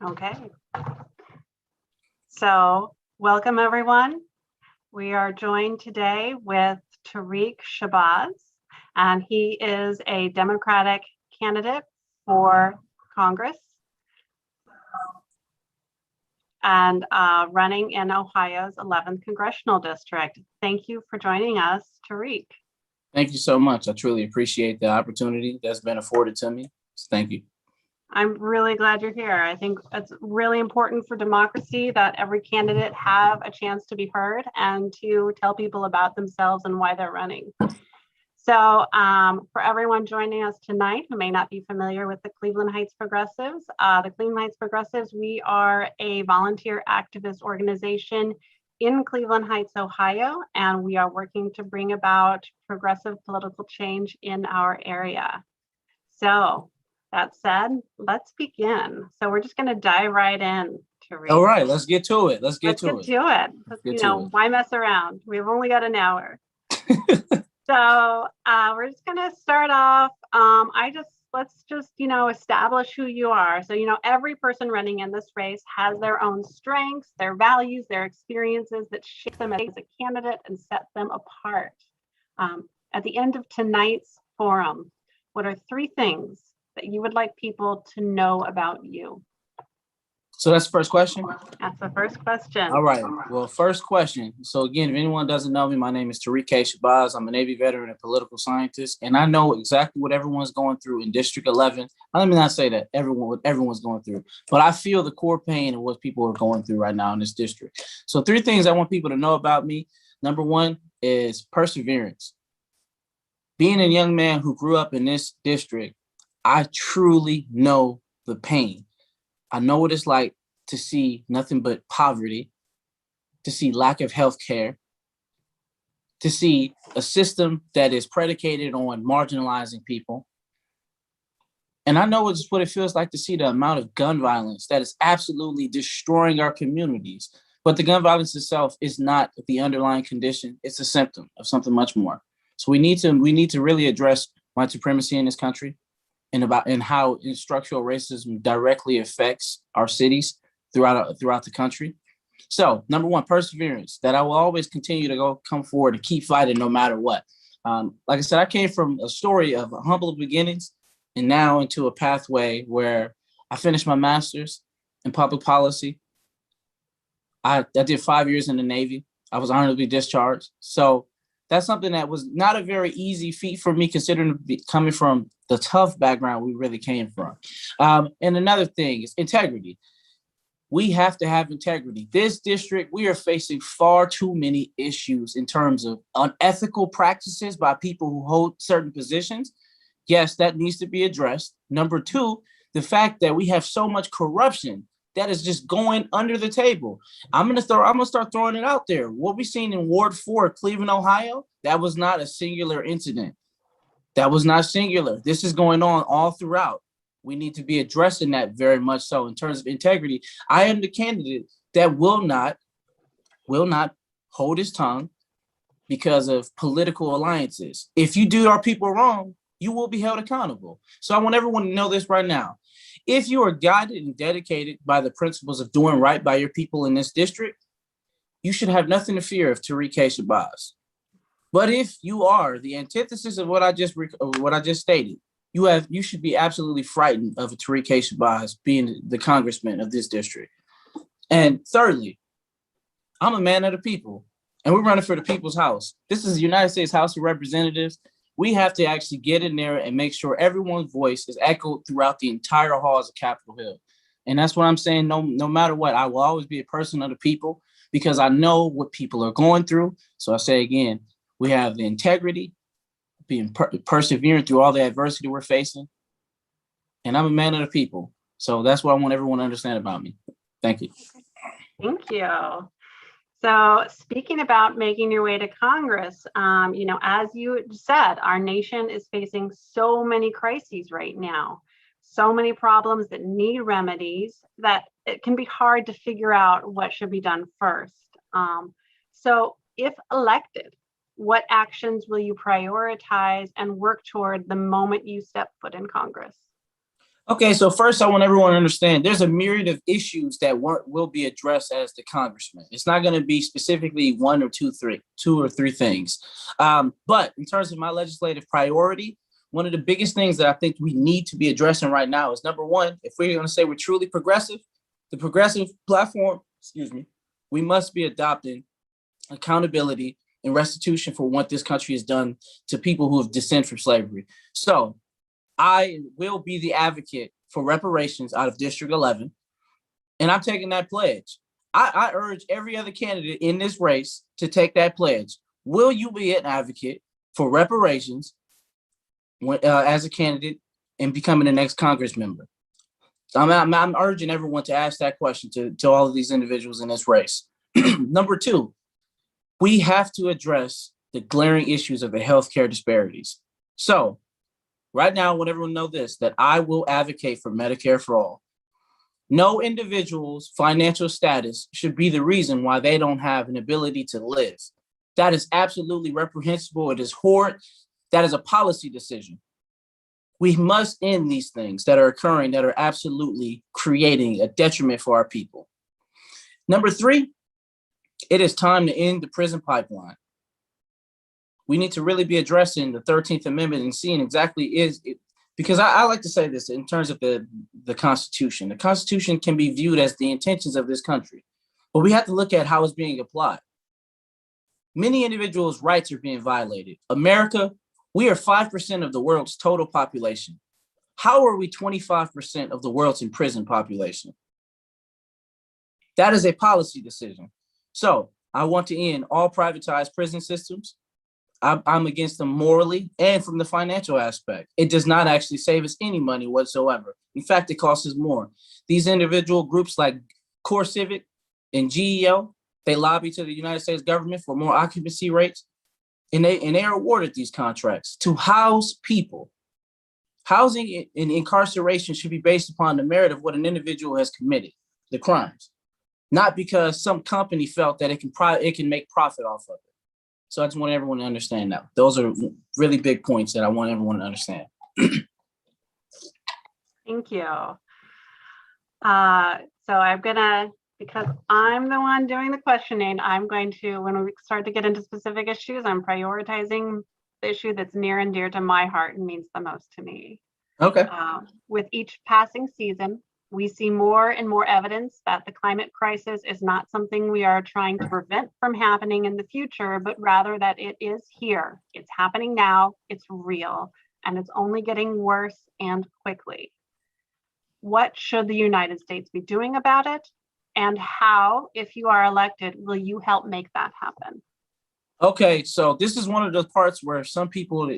Okay. So welcome, everyone. We are joined today with Tariq Shabazz, and he is a Democratic candidate for Congress and running in Ohio's 11th congressional district. Thank you for joining us, Tariq. Thank you so much. I truly appreciate the opportunity that's been afforded to me. So thank you. I'm really glad you're here. I think it's really important for democracy that every candidate have a chance to be heard and to tell people about themselves and why they're running. So for everyone joining us tonight who may not be familiar with the Cleveland Heights Progressives, the Cleveland Heights Progressives, we are a volunteer activist organization in Cleveland Heights, Ohio, and we are working to bring about progressive political change in our area. So that said, let's begin. So we're just going to dive right in. All right, let's get to it. Let's get to it. Why mess around? We've only got an hour. So we're just going to start off. Let's just establish who you are. So every person running in this race has their own strengths, their values, their experiences that shape them as a candidate and set them apart. At the end of tonight's forum, what are 3 things that you would like people to know about you? So that's the first question? That's the first question. All right. Well, first question. So again, if anyone doesn't know me, my name is Tariq Shabazz. I'm a Navy veteran and political scientist, and I know exactly what everyone's going through in District 11. Let me not say that everyone's going through, but I feel the core pain of what people are going through right now in this district. So 3 things I want people to know about me. Number 1 is perseverance. Being a young man who grew up in this district, I truly know the pain. I know what it's like to see nothing but poverty, to see lack of health care, to see a system that is predicated on marginalizing people. And I know what it feels like to see the amount of gun violence that is absolutely destroying our communities. But the gun violence itself is not the underlying condition. It's a symptom of something much more. So we need to really address white supremacy in this country and how structural racism directly affects our cities throughout the country. So number 1, perseverance, that I will always continue to come forward and keep fighting no matter what. Like I said, I came from a story of humble beginnings and now into a pathway where I finished my master's in public policy. I did 5 years in the Navy. I was honorably discharged. So that's something that was not a very easy feat for me, considering coming from the tough background we really came from. And another thing is integrity. We have to have integrity. This district, we are facing far too many issues in terms of unethical practices by people who hold certain positions. Yes, that needs to be addressed. Number 2, the fact that we have so much corruption that is just going under the table. I'm gonna start throwing it out there. What we seen in Ward 4, Cleveland, Ohio, that was not a singular incident. That was not singular. This is going on all throughout. We need to be addressing that very much so in terms of integrity. I am the candidate that will not hold his tongue because of political alliances. If you do our people wrong, you will be held accountable. So I want everyone to know this right now. If you are guided and dedicated by the principles of doing right by your people in this district, you should have nothing to fear of Tariq Shabazz. But if you are the antithesis of what I just stated, you should be absolutely frightened of Tariq Shabazz being the congressman of this district. And thirdly, I'm a man of the people, and we're running for the people's house. This is the United States House of Representatives. We have to actually get in there and make sure everyone's voice is echoed throughout the entire halls of Capitol Hill. And that's what I'm saying. No matter what, I will always be a person of the people because I know what people are going through. So I say again, we have the integrity, being persevering through all the adversity we're facing. And I'm a man of the people. So that's what I want everyone to understand about me. Thank you. Thank you. So speaking about making your way to Congress, as you said, our nation is facing so many crises right now, so many problems that need remedies that it can be hard to figure out what should be done first. So if elected, what actions will you prioritize and work toward the moment you step foot in Congress? Okay, so first I want everyone to understand there's a myriad of issues that will be addressed as the congressman. It's not going to be specifically two or three things. But in terms of my legislative priority, one of the biggest things that I think we need to be addressing right now is number one, if we're going to say we're truly progressive, the progressive platform, we must be adopting accountability and restitution for what this country has done to people who have descended from slavery. So I will be the advocate for reparations out of District 11, and I'm taking that pledge. I urge every other candidate in this race to take that pledge. Will you be an advocate for reparations as a candidate and becoming the next Congress member? I'm urging everyone to ask that question to all of these individuals in this race. Number two, we have to address the glaring issues of the healthcare disparities. So right now, I want everyone to know this, that I will advocate for Medicare for all. No individual's financial status should be the reason why they don't have an ability to live. That is absolutely reprehensible. It is horrid. That is a policy decision. We must end these things that are occurring that are absolutely creating a detriment for our people. Number three, it is time to end the prison pipeline. We need to really be addressing the 13th Amendment and seeing exactly because I like to say this in terms of the Constitution. The Constitution can be viewed as the intentions of this country, but we have to look at how it's being applied. Many individuals' rights are being violated. America, we are 5% of the world's total population. How are we 25% of the world's imprisoned population? That is a policy decision. So I want to end all privatized prison systems. I'm against them morally and from the financial aspect. It does not actually save us any money whatsoever. In fact, it costs us more. These individual groups like Core Civic and GEO, they lobby to the United States government for more occupancy rates, and they are awarded these contracts to house people. Housing and incarceration should be based upon the merit of what an individual has committed, the crimes, not because some company felt that it can make profit off of it. So I just want everyone to understand that. Those are really big points that I want everyone to understand. Thank you. So I'm gonna, because I'm the one doing the questioning, I'm going to, when we start to get into specific issues, I'm prioritizing the issue that's near and dear to my heart and means the most to me. Okay. With each passing season, we see more and more evidence that the climate crisis is not something we are trying to prevent from happening in the future, but rather that it is here. It's happening now, it's real, and it's only getting worse and quickly. What should the United States be doing about it? And how, if you are elected, will you help make that happen? Okay, so this is one of the parts where some people,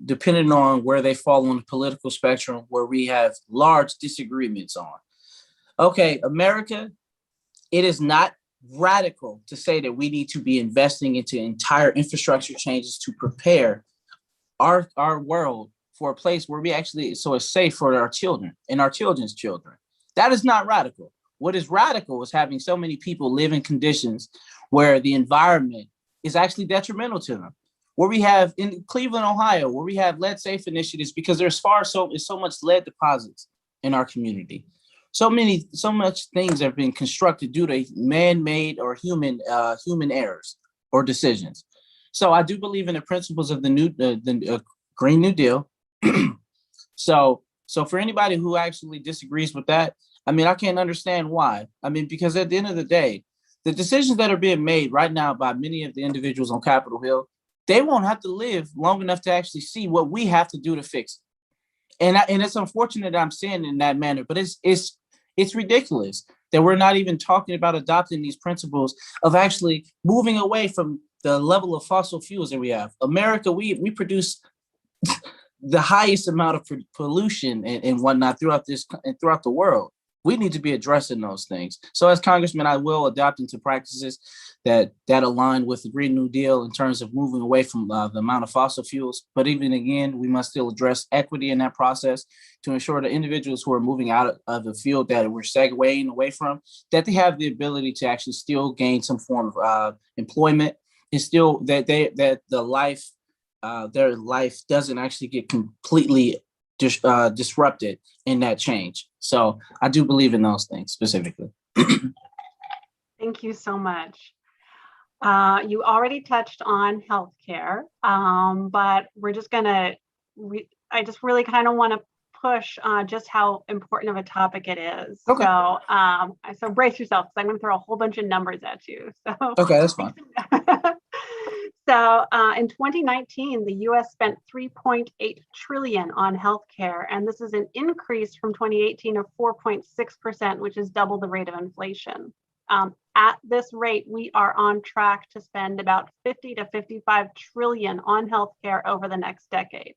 depending on where they fall on the political spectrum, where we have large disagreements on. Okay, America, it is not radical to say that we need to be investing into entire infrastructure changes to prepare our world for a place where we actually, so it's safe for our children and our children's children. That is not radical. What is radical is having so many people live in conditions where the environment is actually detrimental to them. Where we have in Cleveland, Ohio, where we have lead safe initiatives because there's so much lead deposits in our community. So much things have been constructed due to man-made or human errors or decisions. So I do believe in the principles of the Green New Deal. So for anybody who actually disagrees with that, I mean, I can't understand why. I mean, because at the end of the day, the decisions that are being made right now by many of the individuals on Capitol Hill, they won't have to live long enough to actually see what we have to do to fix it. And it's unfortunate that I'm saying it in that manner, but it's ridiculous that we're not even talking about adopting these principles of actually moving away from the level of fossil fuels that we have. America, we produce the highest amount of pollution and whatnot throughout the world. We need to be addressing those things. So as Congressman, I will adopt into practices that align with the Green New Deal in terms of moving away from the amount of fossil fuels. But even again, we must still address equity in that process to ensure that individuals who are moving out of the field that we're segueing away from, that they have the ability to actually still gain some form of employment, and still that their life doesn't actually get completely disrupted in that change. So I do believe in those things specifically. Thank you so much. You already touched on healthcare, but we're just gonna, I just really kind of want to push just how important of a topic it is. Okay. So brace yourself, because I'm going to throw a whole bunch of numbers at you. So okay, that's fine. So in 2019, the U.S. spent 3.8 trillion on healthcare, and this is an increase from 2018 of 4.6%, which is double the rate of inflation. At this rate, we are on track to spend about 50 to 55 trillion on healthcare over the next decade.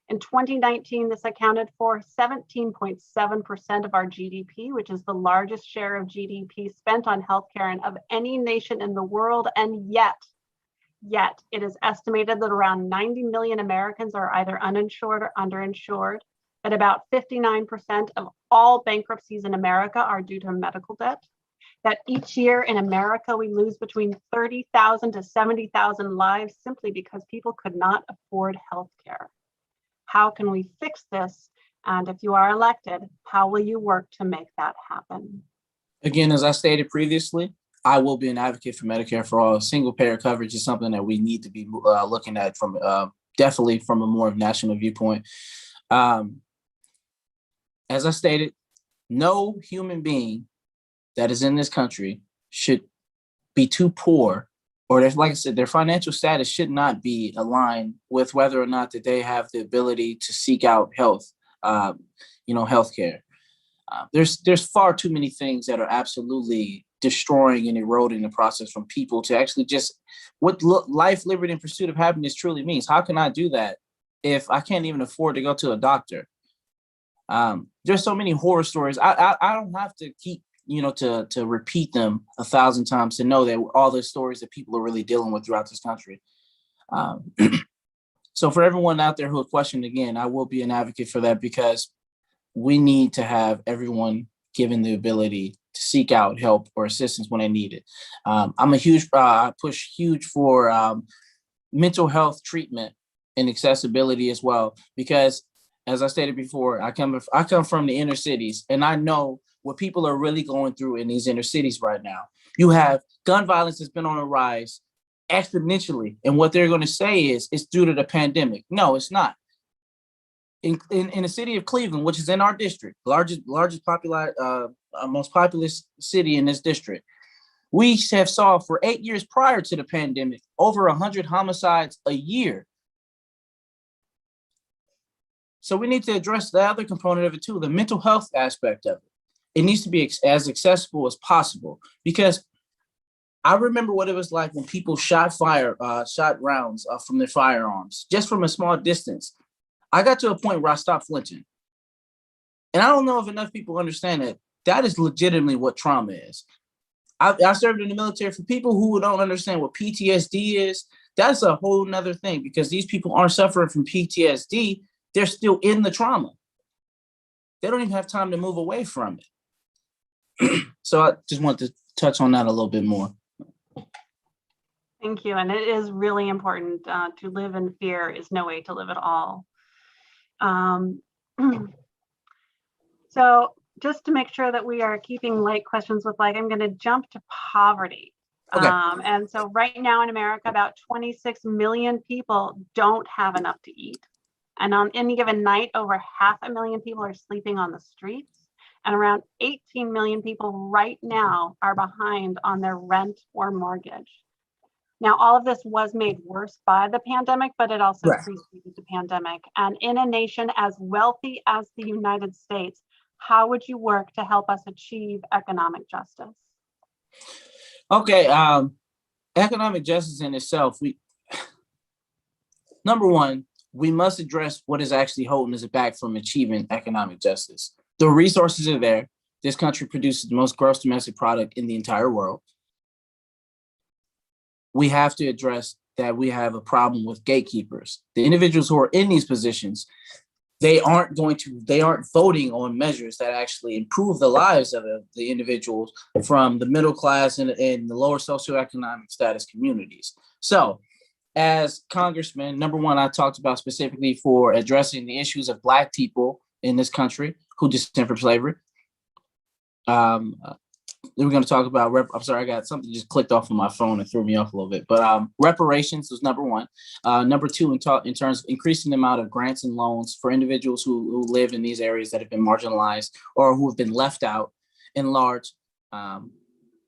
In 2019, this accounted for 17.7% of our GDP, which is the largest share of GDP spent on healthcare and of any nation in the world. And yet it is estimated that around 90 million Americans are either uninsured or underinsured, that about 59% of all bankruptcies in America are due to medical debt, that each year in America, we lose between 30,000 to 70,000 lives simply because people could not afford healthcare. How can we fix this? And if you are elected, how will you work to make that happen? Again, as I stated previously, I will be an advocate for Medicare for all. Single payer coverage is something that we need to be looking at from definitely from a more national viewpoint. As I stated, no human being that is in this country should be too poor, or like I said, their financial status should not be aligned with whether or not that they have the ability to seek out healthcare. There's far too many things that are absolutely destroying and eroding the process from people to actually just what life, liberty, and pursuit of happiness truly means. How can I do that if I can't even afford to go to a doctor? There's so many horror stories. I don't have to keep to repeat them 1,000 times to know that all the stories that people are really dealing with throughout this country. So for everyone out there who would question, again, I will be an advocate for that, because we need to have everyone given the ability to seek out help or assistance when they need it. I'm a huge, I push huge for mental health treatment and accessibility as well, because as I stated before, I come from the inner cities, and I know what people are really going through in these inner cities right now. You have gun violence has been on a rise exponentially, and what they're going to say is it's due to the pandemic. No, it's not. In the city of Cleveland, which is in our district, largest most populous city in this district, we have saw for 8 years prior to the pandemic over 100 homicides a year. So we need to address the other component of it too, the mental health aspect of it. It needs to be as accessible as possible, because I remember what it was like when people shot rounds from their firearms, just from a small distance. I got to a point where I stopped flinching. And I don't know if enough people understand that that is legitimately what trauma is. I served in the military. For people who don't understand what PTSD is, that's a whole nother thing, because these people aren't suffering from PTSD. They're still in the trauma. They don't even have time to move away from it. So I just want to touch on that a little bit more. Thank you. And it is really important. To live in fear is no way to live at all. So just to make sure that we are keeping light questions with light, I'm going to jump to poverty. Okay. And so right now in America, about 26 million people don't have enough to eat. And on any given night, over 500,000 people are sleeping on the streets. And around 18 million people right now are behind on their rent or mortgage. Now, all of this was made worse by the pandemic, but it also preceded the pandemic. And in a nation as wealthy as the United States, how would you work to help us achieve economic justice? Okay, economic justice in itself, number one, we must address what is actually holding us back from achieving economic justice. The resources are there. This country produces the most gross domestic product in the entire world. We have to address that we have a problem with gatekeepers. The individuals who are in these positions, they aren't voting on measures that actually improve the lives of the individuals from the middle class and the lower socioeconomic status communities. So as congressman, number one, I talked about specifically for addressing the issues of Black people in this country who descend from slavery. We're going to talk about, I'm sorry, I got something just clicked off on my phone and threw me off a little bit. But reparations was number one. Number two, in terms of increasing the amount of grants and loans for individuals who live in these areas that have been marginalized or who have been left out in large,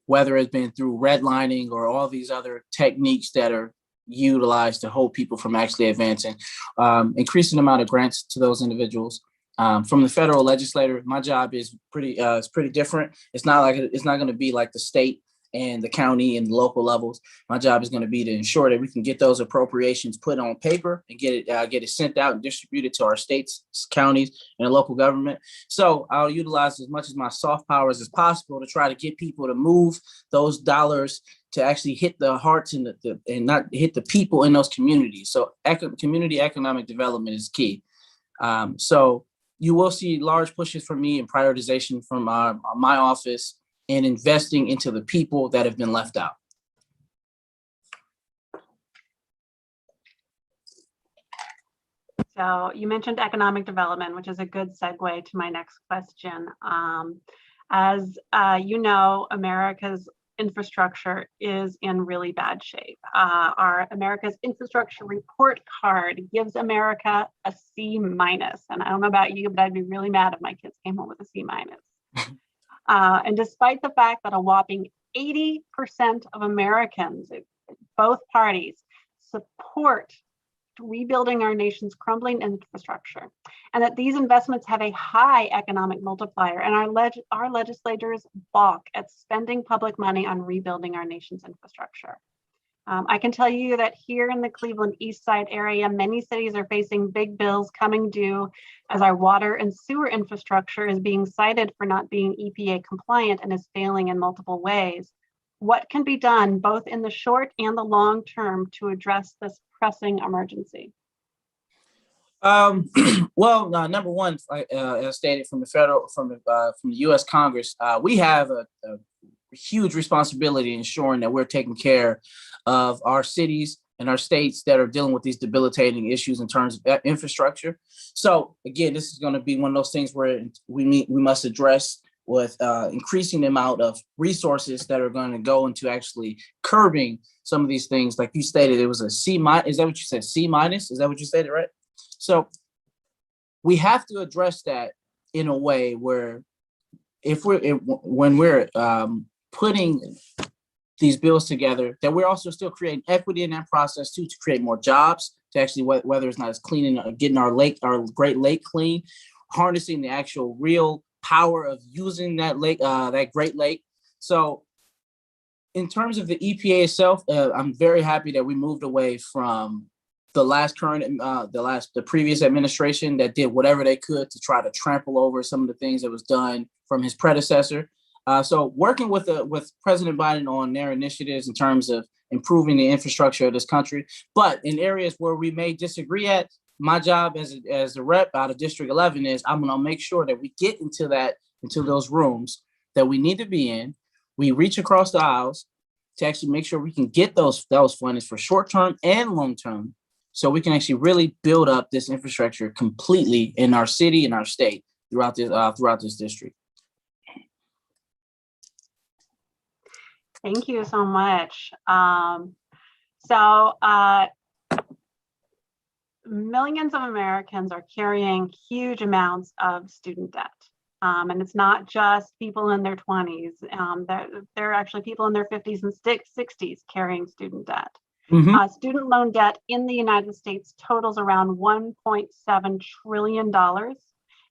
whether it's been through redlining or all these other techniques that are utilized to hold people from actually advancing, increasing the amount of grants to those individuals. From the federal legislator, my job is pretty different. It's not going to be like the state and the county and local levels. My job is going to be to ensure that we can get those appropriations put on paper and get it sent out and distributed to our states, counties, and the local government. So I'll utilize as much of my soft powers as possible to try to get people to move those dollars to actually hit the hearts and not hit the people in those communities. So community economic development is key. So you will see large pushes from me and prioritization from my office in investing into the people that have been left out. So you mentioned economic development, which is a good segue to my next question. As you know, America's infrastructure is in really bad shape. Our America's infrastructure report card gives America a C-. And I don't know about you, but I'd be really mad if my kids came home with a C-. And despite the fact that a whopping 80% of Americans, both parties, support rebuilding our nation's crumbling infrastructure, and that these investments have a high economic multiplier, and our legislators balk at spending public money on rebuilding our nation's infrastructure. I can tell you that here in the Cleveland East Side area, many cities are facing big bills coming due as our water and sewer infrastructure is being cited for not being EPA compliant and is failing in multiple ways. What can be done both in the short and the long term to address this pressing emergency? Well, number one, as stated from the U.S. Congress, we have a huge responsibility ensuring that we're taking care of our cities and our states that are dealing with these debilitating issues in terms of infrastructure. So again, this is going to be one of those things where we must address with increasing the amount of resources that are going to go into actually curbing some of these things. Like you stated, it was a C-. Is that what you said? C-? Is that what you stated, right? So we have to address that in a way where when we're putting these bills together, that we're also still creating equity in that process too, to create more jobs, to actually, whether it's not as clean and getting our Great Lake clean, harnessing the actual real power of using that lake, that Great Lake. So in terms of the EPA itself, I'm very happy that we moved away from the previous administration that did whatever they could to try to trample over some of the things that was done from his predecessor. So working with President Biden on their initiatives in terms of improving the infrastructure of this country, but in areas where we may disagree at, my job as a rep out of District 11 is I'm going to make sure that we get into those rooms that we need to be in. We reach across the aisles to actually make sure we can get those fundings for short term and long term, so we can actually really build up this infrastructure completely in our city and our state throughout this district. Thank you so much. Millions of Americans are carrying huge amounts of student debt. And it's not just people in their 20s. There are actually people in their 50s and 60s carrying student debt. Mm-hmm. Student loan debt in the United States totals around $1.7 trillion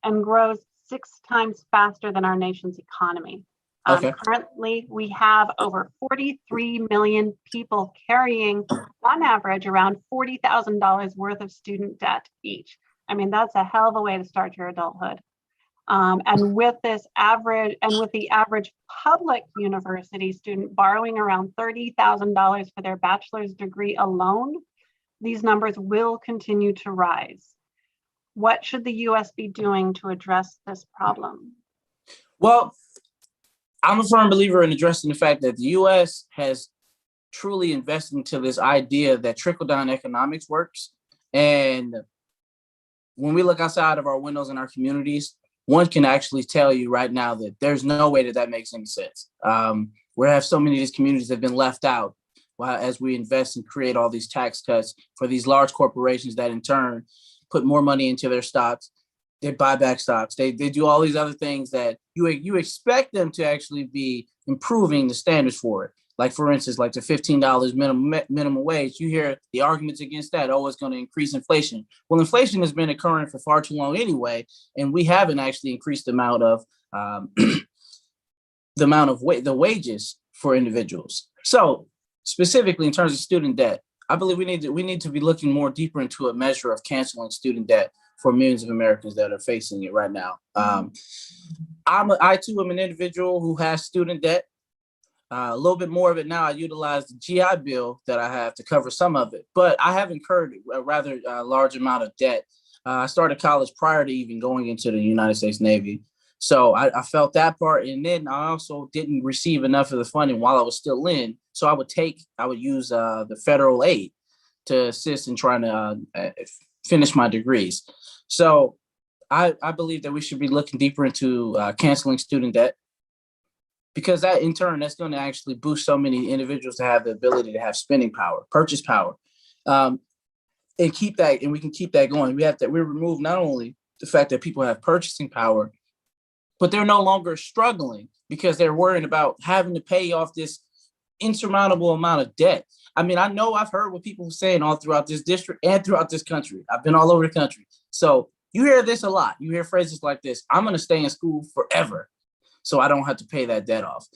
and grows 6 times faster than our nation's economy. Okay. Currently, we have over 43 million people carrying, on average, around $40,000 worth of student debt each. I mean, that's a hell of a way to start your adulthood. And with the average public university student borrowing around $30,000 for their bachelor's degree alone, these numbers will continue to rise. What should the U.S. be doing to address this problem? Well, I'm a firm believer in addressing the fact that the U.S. has truly invested into this idea that trickle-down economics works. And when we look outside of our windows in our communities, one can actually tell you right now that there's no way that that makes any sense. We have so many of these communities that have been left out as we invest and create all these tax cuts for these large corporations that in turn put more money into their stocks. They buy back stocks. They do all these other things that you expect them to actually be improving the standards for it. Like, for instance, like the $15 minimum wage, you hear the arguments against that. Oh, it's going to increase inflation. Well, inflation has been occurring for far too long anyway, and we haven't actually increased the amount of the wages for individuals. So specifically in terms of student debt, I believe we need to be looking more deeper into a measure of canceling student debt for millions of Americans that are facing it right now. I too am an individual who has student debt. A little bit more of it now. I utilize the GI Bill that I have to cover some of it, but I have incurred a rather large amount of debt. I started college prior to even going into the United States Navy. So I felt that part. And then I also didn't receive enough of the funding while I was still in. So I would use the federal aid to assist in trying to finish my degrees. So I believe that we should be looking deeper into canceling student debt, because that in turn, that's going to actually boost so many individuals to have the ability to have spending power, purchase power, and we can keep that going. We remove not only the fact that people have purchasing power, but they're no longer struggling because they're worrying about having to pay off this insurmountable amount of debt. I mean, I know I've heard what people are saying all throughout this district and throughout this country. I've been all over the country. So you hear this a lot. You hear phrases like this: I'm going to stay in school forever so I don't have to pay that debt off.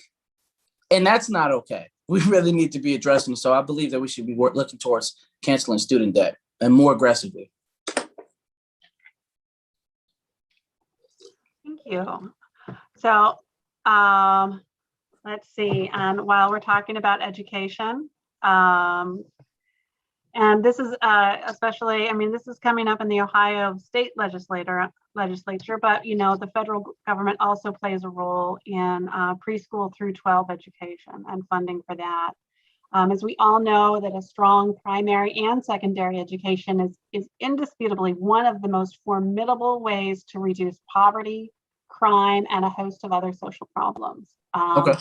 And that's not okay. We really need to be addressing. So I believe that we should be looking towards canceling student debt and more aggressively. Thank you. So let's see. And while we're talking about education, and this is especially, I mean, this is coming up in the Ohio state legislature, but, you know, the federal government also plays a role in preschool through 12 education and funding for that. As we all know, that a strong primary and secondary education is indisputably one of the most formidable ways to reduce poverty, crime, and a host of other social problems. Okay.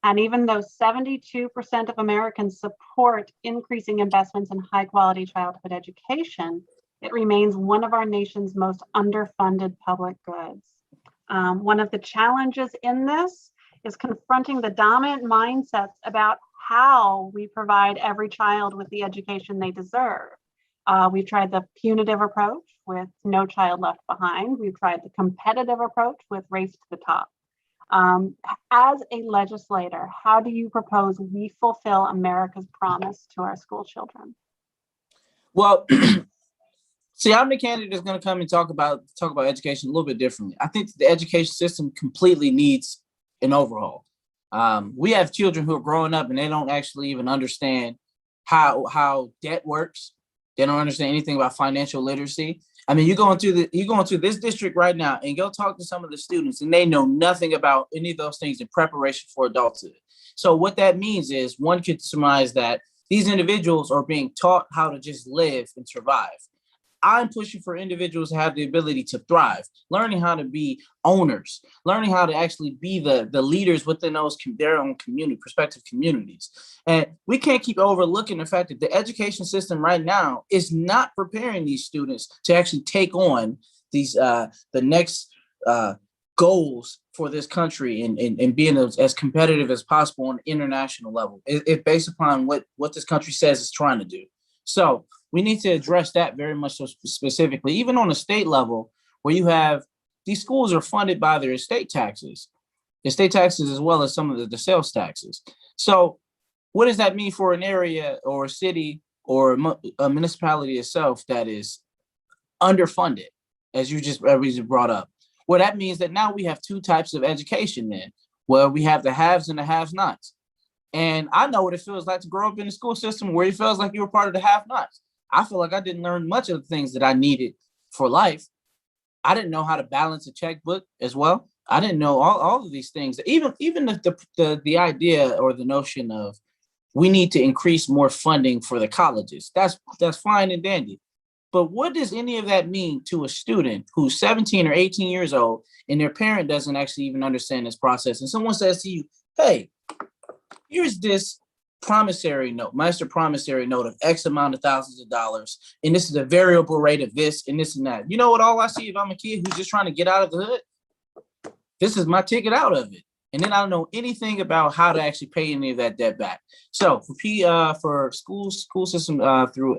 And even though 72% of Americans support increasing investments in high quality childhood education, it remains one of our nation's most underfunded public goods. One of the challenges in this is confronting the dominant mindsets about how we provide every child with the education they deserve. We've tried the punitive approach with No Child Left Behind. We've tried the competitive approach with Race to the Top. As a legislator, how do you propose we fulfill America's promise to our school children? Well, see, I'm the candidate that's going to come and talk about education a little bit differently. I think the education system completely needs an overhaul. We have children who are growing up and they don't actually even understand how debt works. They don't understand anything about financial literacy. I mean, you're going through this district right now and go talk to some of the students and they know nothing about any of those things in preparation for adulthood. So what that means is one could surmise that these individuals are being taught how to just live and survive. I'm pushing for individuals to have the ability to thrive, learning how to be owners, learning how to actually be the leaders within their own prospective communities. And we can't keep overlooking the fact that the education system right now is not preparing these students to actually take on these the next goals for this country and being as competitive as possible on an international level. It's based upon what this country says it's trying to do. So we need to address that very much so specifically, even on a state level, where you have these schools are funded by their estate taxes as well as some of the sales taxes. So what does that mean for an area or a city or a municipality itself that is underfunded, as you just brought up? Well, that means that now we have two types of education then, where we have the haves and the have-nots. And I know what it feels like to grow up in a school system where it feels like you were part of the have-nots. I feel like I didn't learn much of the things that I needed for life. I didn't know how to balance a checkbook as well. I didn't know all of these things. Even the idea or the notion of we need to increase more funding for the colleges. That's fine and dandy. But what does any of that mean to a student who's 17 or 18 years old and their parent doesn't actually even understand this process? And someone says to you, hey, here's this master promissory note of X amount of thousands of dollars, and this is a variable rate of this and this and that. You know what all I see if I'm a kid who's just trying to get out of the hood? This is my ticket out of it. And then I don't know anything about how to actually pay any of that debt back. So for school system through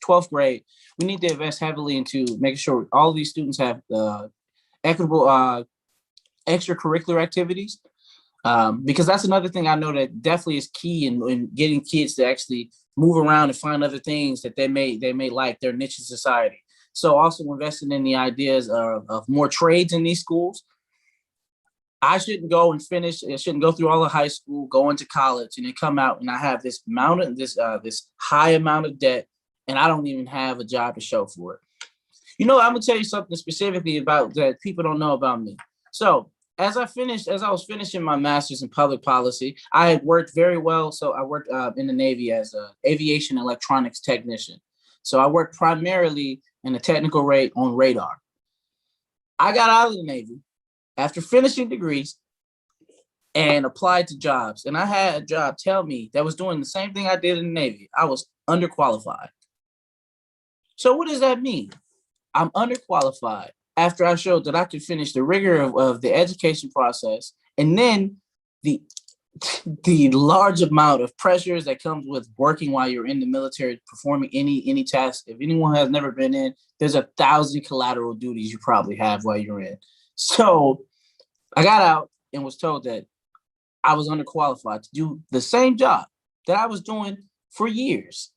12th grade, we need to invest heavily into making sure all of these students have equitable extracurricular activities. Because that's another thing I know that definitely is key in getting kids to actually move around and find other things that they may like, their niche in society. So also investing in the ideas of more trades in these schools. I shouldn't go through all of high school, go into college, and then come out and I have this high amount of debt, and I don't even have a job to show for it. I'm gonna tell you something specifically about that people don't know about me. So as I was finishing my master's in public policy, I had worked very well. So I worked in the Navy as an aviation electronics technician. So I worked primarily in the technical rate on radar. I got out of the Navy after finishing degrees and applied to jobs. And I had a job tell me that was doing the same thing I did in the Navy. I was underqualified. So what does that mean? I'm underqualified after I showed that I could finish the rigor of the education process, and then the large amount of pressures that comes with working while you're in the military, performing any task. If anyone has never been in, there's 1,000 collateral duties you probably have while you're in. So I got out and was told that I was underqualified to do the same job that I was doing for years.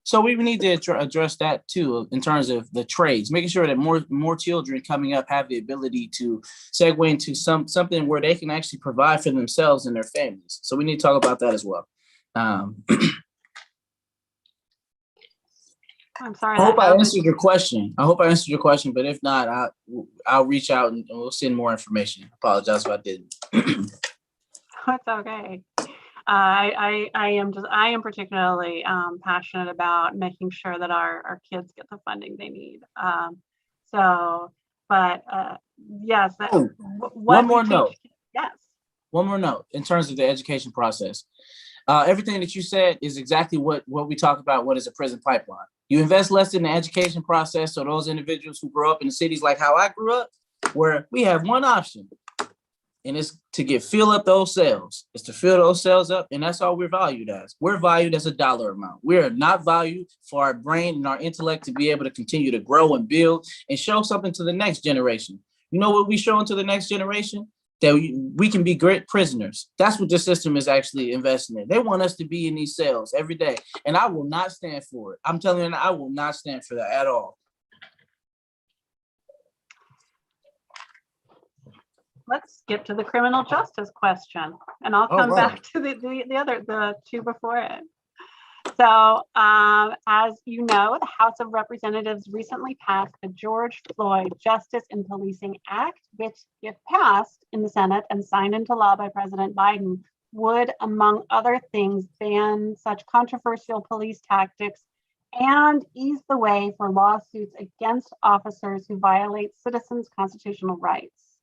So we need to address that too in terms of the trades, making sure that more children coming up have the ability to segue into something where they can actually provide for themselves and their families. So we need to talk about that as well. I'm sorry. I hope I answered your question. But if not, I'll reach out and we'll send more information. I apologize if I didn't. It's okay. I am particularly passionate about making sure that our kids get the funding they need. Yes. One more note. Yes. One more note in terms of the education process. Everything that you said is exactly what we talk about. What is a prison pipeline? You invest less in the education process, so those individuals who grow up in cities like how I grew up, where we have one option, and it's to fill up those cells. It's to fill those cells up, and that's all we're valued as. We're valued as a dollar amount. We are not valued for our brain and our intellect to be able to continue to grow and build and show something to the next generation. You know what we show into the next generation? That we can be great prisoners. That's what the system is actually investing in. They want us to be in these cells every day, and I will not stand for it. I'm telling you, I will not stand for that at all. Let's skip to the criminal justice question, and I'll come back to the two before it. So, as you know, the House of Representatives recently passed the George Floyd Justice in Policing Act, which, if passed in the Senate and signed into law by President Biden, would, among other things, ban such controversial police tactics and ease the way for lawsuits against officers who violate citizens' constitutional rights.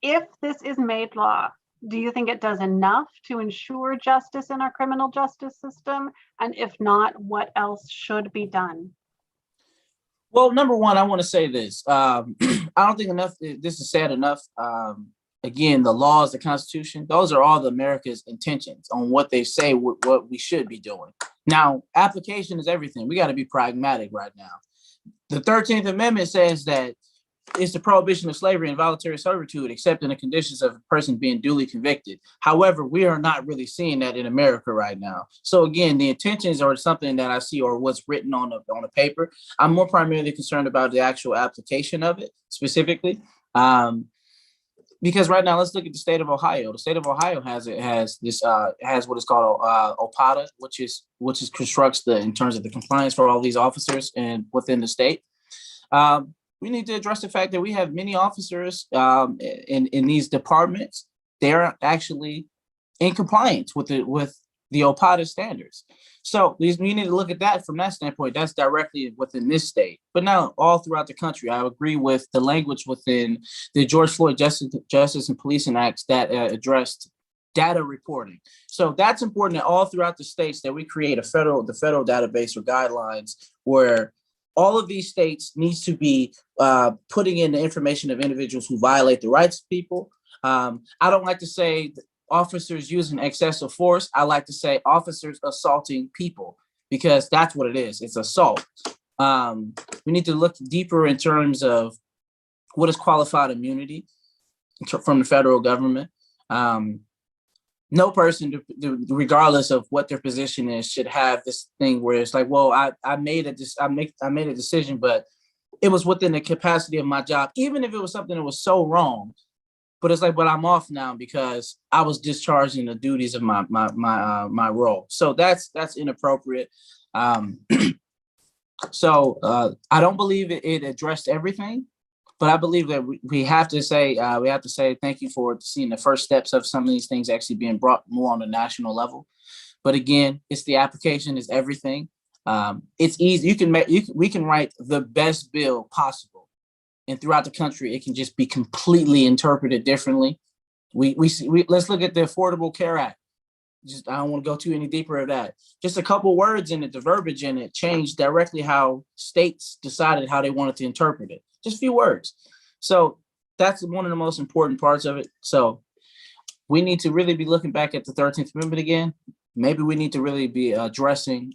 If this is made law, do you think it does enough to ensure justice in our criminal justice system? And if not, what else should be done? Well, number one, I want to say this. I don't think this is said enough. Again, the laws, the Constitution, those are all America's intentions on what they say, what we should be doing. Now, application is everything. We got to be pragmatic right now. The 13th Amendment says that it's the prohibition of slavery and voluntary servitude, except in the conditions of a person being duly convicted. However, we are not really seeing that in America right now. So again, the intentions are something that I see or what's written on a paper. I'm more primarily concerned about the actual application of it specifically. Because right now, let's look at the state of Ohio. The state of Ohio has what is called OPATA, which constructs in terms of the compliance for all these officers and within the state. We need to address the fact that we have many officers in these departments. They're actually in compliance with the OPADA standards. So we need to look at that from that standpoint. That's directly within this state. But now all throughout the country, I agree with the language within the George Floyd Justice and Policing Acts that addressed data reporting. So that's important that all throughout the states that we create the federal database or guidelines where all of these states needs to be putting in the information of individuals who violate the rights of people. I don't like to say officers using excessive force. I like to say officers assaulting people because that's what it is. It's assault. We need to look deeper in terms of what is qualified immunity from the federal government. No person, regardless of what their position is, should have this thing where it's like, well, I made a decision, but it was within the capacity of my job, even if it was something that was so wrong. But it's like, but I'm off now because I was discharging the duties of my role. So that's inappropriate. So I don't believe it addressed everything, but I believe that we have to say thank you for seeing the first steps of some of these things actually being brought more on a national level. But again, it's the application is everything. It's easy. We can write the best bill possible, and throughout the country, it can just be completely interpreted differently. Let's look at the Affordable Care Act. I don't want to go too any deeper of that. Just a couple words in it, the verbiage in it changed directly how states decided how they wanted to interpret it. Just a few words. So that's one of the most important parts of it. So we need to really be looking back at the 13th Amendment again. Maybe we need to really be addressing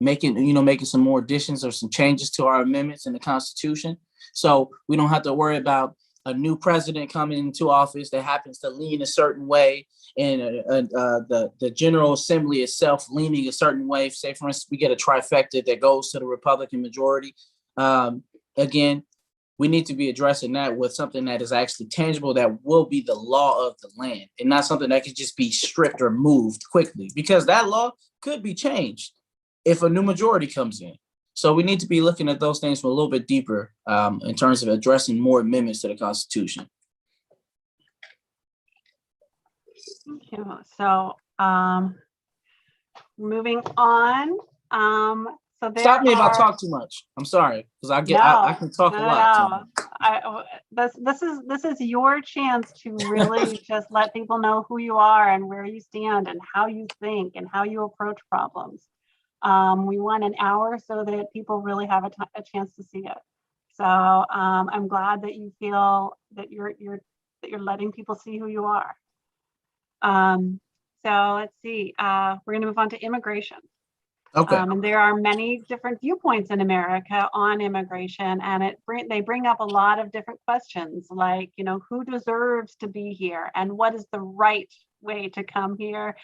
making some more additions or some changes to our amendments in the Constitution. So we don't have to worry about a new president coming into office that happens to lean a certain way, and the General Assembly itself leaning a certain way. Say, for instance, we get a trifecta that goes to the Republican majority. Again, we need to be addressing that with something that is actually tangible, that will be the law of the land, and not something that could just be stripped or moved quickly, because that law could be changed if a new majority comes in. So we need to be looking at those things from a little bit deeper in terms of addressing more amendments to the Constitution. So moving on. So stop me if I talk too much. I'm sorry, because I can talk a lot. This is your chance to really just let people know who you are and where you stand and how you think and how you approach problems. We want an hour so that people really have a chance to see it. So I'm glad that you feel that you're letting people see who you are. So let's see. We're going to move on to immigration. Okay. And there are many different viewpoints in America on immigration, and they bring up a lot of different questions, like, who deserves to be here, and what is the right way to come here,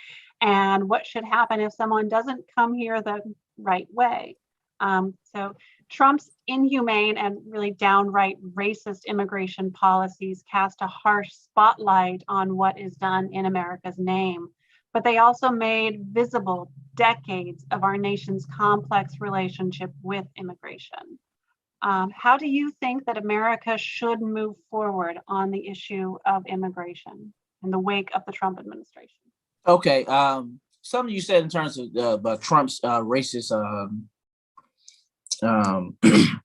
and what should happen if someone doesn't come here the right way. So Trump's inhumane and really downright racist immigration policies cast a harsh spotlight on what is done in America's name, but they also made visible decades of our nation's complex relationship with immigration. How do you think that America should move forward on the issue of immigration in the wake of the Trump administration? Okay, something you said in terms of Trump's racist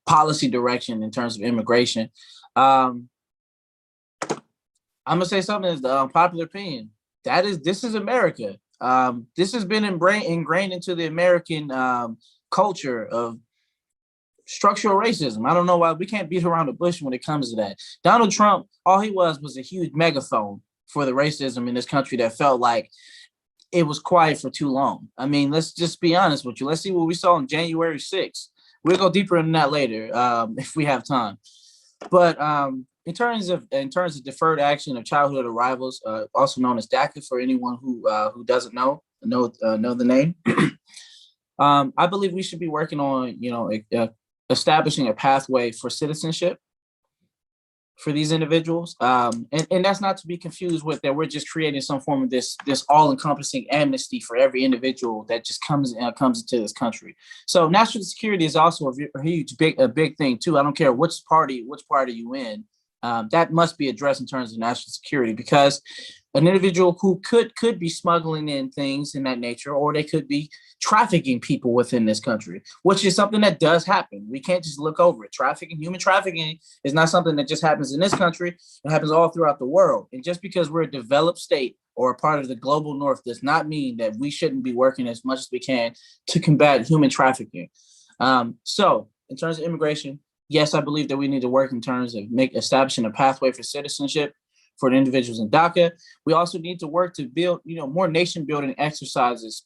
policy direction in terms of immigration. I'm gonna say something that's the popular opinion. This is America. This has been ingrained into the American culture of structural racism. I don't know why we can't beat around the bush when it comes to that. Donald Trump, all he was a huge megaphone for the racism in this country that felt like it was quiet for too long. I mean, let's just be honest with you. Let's see what we saw on January 6th. We'll go deeper into that later if we have time. But in terms of deferred action of childhood arrivals, also known as DACA, for anyone who doesn't know the name, I believe we should be working on establishing a pathway for citizenship for these individuals, and that's not to be confused with that we're just creating some form of this all-encompassing amnesty for every individual that just comes into this country. So national security is also a big thing too. I don't care which party are you in. That must be addressed in terms of national security, because an individual who could be smuggling in things in that nature, or they could be trafficking people within this country, which is something that does happen. We can't just look over it. Human trafficking is not something that just happens in this country. It happens all throughout the world. And just because we're a developed state or a part of the global north does not mean that we shouldn't be working as much as we can to combat human trafficking. So in terms of immigration, yes, I believe that we need to work in terms of establishing a pathway for citizenship for the individuals in DACA. We also need to work to build, more nation building exercises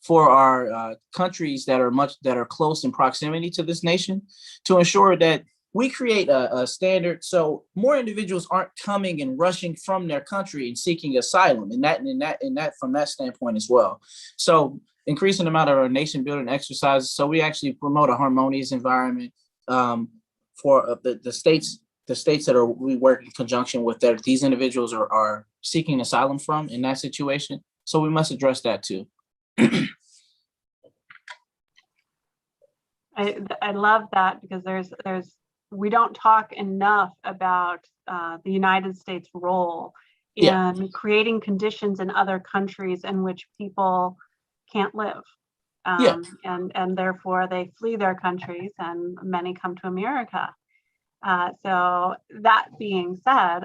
for our countries that are close in proximity to this nation, to ensure that we create a standard so more individuals aren't coming and rushing from their country and seeking asylum, and that from that standpoint as well. So increasing the amount of our nation building exercises, so we actually promote a harmonious environment for the states that we work in conjunction with, that these individuals are seeking asylum from in that situation. So we must address that too. I love that, because we don't talk enough about the United States role in creating conditions in other countries in which people can't live. And therefore they flee their countries, and many come to America. So that being said,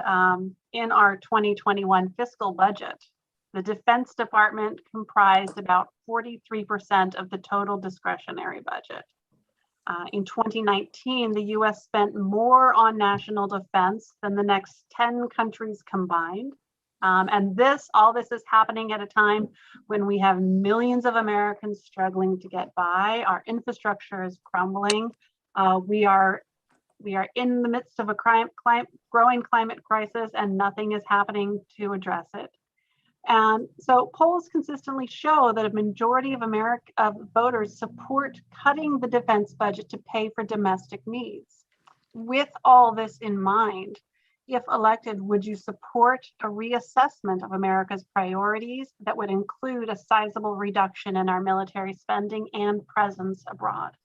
in our 2021 fiscal budget, the Defense Department comprised about 43% of the total discretionary budget. In 2019, the US spent more on national defense than the next 10 countries combined. And all this is happening at a time when we have millions of Americans struggling to get by. Our infrastructure is crumbling. We are in the midst of a growing climate crisis, and nothing is happening to address it. And so polls consistently show that a majority of voters support cutting the defense budget to pay for domestic needs. With all this in mind, if elected, would you support a reassessment of America's priorities that would include a sizable reduction in our military spending and presence abroad?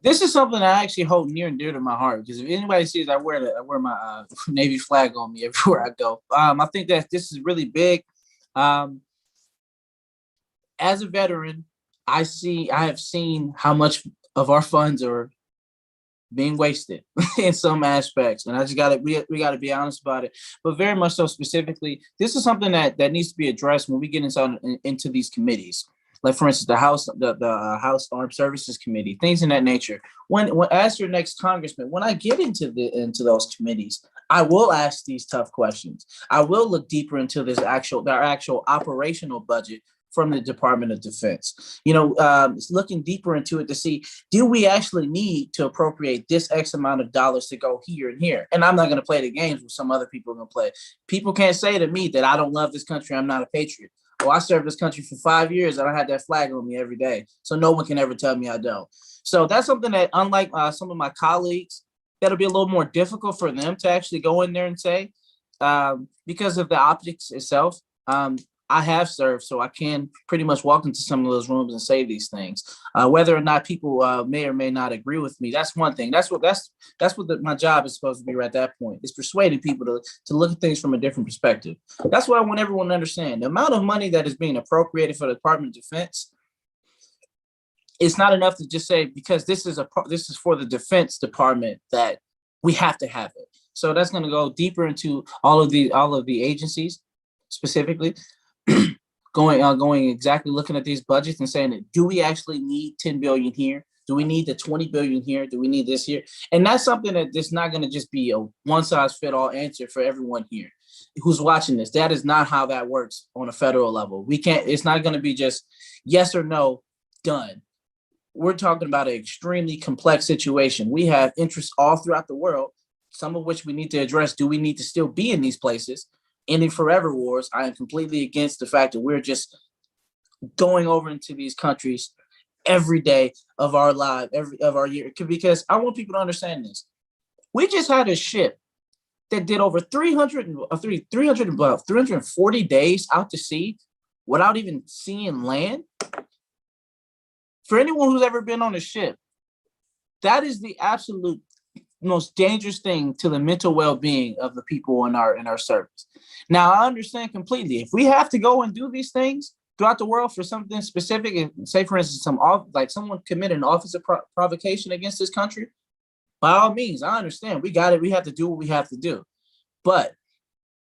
This is something I actually hold near and dear to my heart, because if anybody sees, I wear my Navy flag on me everywhere I go. I think that this is really big. As a veteran, I have seen how much of our funds are being wasted in some aspects, and we gotta be honest about it. But very much so, specifically, this is something that needs to be addressed when we get into these committees. Like, for instance, the House Armed Services Committee, things in that nature. When as your next congressman, when I get into those committees, I will ask these tough questions. I will look deeper into their actual operational budget from the Department of Defense. Looking deeper into it to see, do we actually need to appropriate this X amount of dollars to go here and here? And I'm not going to play the games with some other people are going to play. People can't say to me that I don't love this country, I'm not a patriot. Well, I served this country for 5 years and I had that flag on me every day. So no one can ever tell me I don't. So that's something that, unlike some of my colleagues, that'll be a little more difficult for them to actually go in there and say, because of the optics itself. I have served, so I can pretty much walk into some of those rooms and say these things. Whether or not people may or may not agree with me, that's one thing. That's what my job is supposed to be at that point, is persuading people to look at things from a different perspective. That's what I want everyone to understand. The amount of money that is being appropriated for the Department of Defense, it's not enough to just say, because this is for the Defense Department, that we have to have it. So that's going to go deeper into all of the agencies specifically. Going exactly looking at these budgets and saying, do we actually need 10 billion here? Do we need the 20 billion here? Do we need this here? And that's something that it's not going to just be a one size fit all answer for everyone here who's watching this. That is not how that works on a federal level. It's not going to be just yes or no, done. We're talking about an extremely complex situation. We have interests all throughout the world, some of which we need to address. Do we need to still be in these places? Ending forever wars. I am completely against the fact that we're just going over into these countries every day of our life, of our year, because I want people to understand this. We just had a ship that did over 340 days out to sea without even seeing land. For anyone who's ever been on a ship, that is the absolute most dangerous thing to the mental well-being of the people in our service. Now, I understand completely. If we have to go and do these things throughout the world for something specific, and say, for instance, someone committed an office of provocation against this country, by all means, I understand. We got it. We have to do what we have to do. But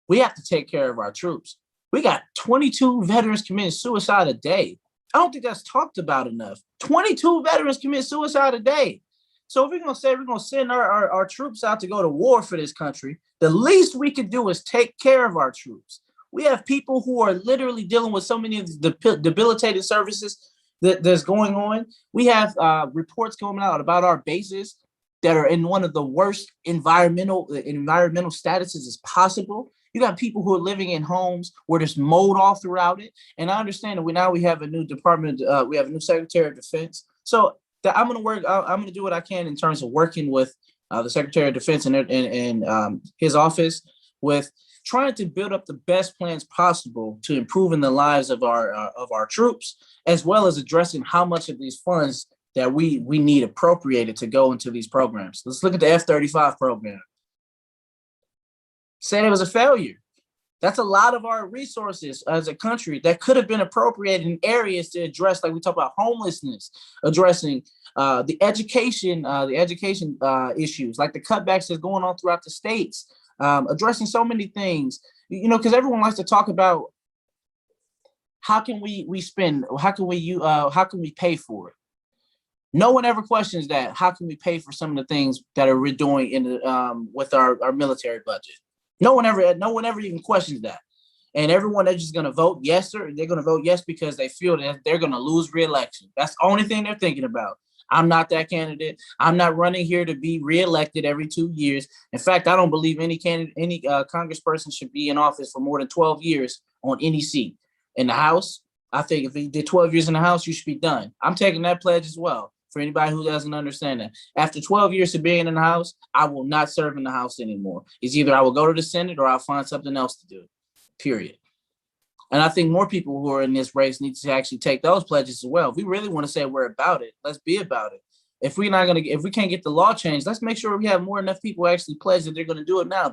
we have to take care of our troops. We got 22 veterans committing suicide a day. I don't think that's talked about enough. 22 veterans commit suicide a day. So if we're going to say we're going to send our troops out to go to war for this country, the least we could do is take care of our troops. We have people who are literally dealing with so many of the debilitated services that's going on. We have reports coming out about our bases that are in one of the worst environmental statuses as possible. You got people who are living in homes where there's mold all throughout it. And I understand that we have a new department, we have a new Secretary of Defense. So I'm going to do what I can in terms of working with the Secretary of Defense and his office with trying to build up the best plans possible to improving the lives of our troops, as well as addressing how much of these funds that we need appropriated to go into these programs. Let's look at the F-35 program. Said it was a failure. That's a lot of our resources as a country that could have been appropriated in areas to address, like we talk about homelessness, addressing the education issues, like the cutbacks that's going on throughout the states, addressing so many things, because everyone likes to talk about how can we pay for it. No one ever questions that. How can we pay for some of the things that we're doing with our military budget? No one ever even questions that. And everyone is just going to vote yes, or they're going to vote yes because they feel that they're going to lose re-election. That's the only thing they're thinking about. I'm not that candidate. I'm not running here to be re-elected every 2 years. In fact, I don't believe any congressperson should be in office for more than 12 years on any seat. In the House, I think if you did 12 years in the House, you should be done. I'm taking that pledge as well. For anybody who doesn't understand that, after 12 years of being in the House, I will not serve in the House anymore. It's either I will go to the Senate or I'll find something else to do, period. And I think more people who are in this race need to actually take those pledges as well. If we really want to say we're about it, let's be about it. If we can't get the law changed, let's make sure we have more enough people actually pledge that they're going to do it now.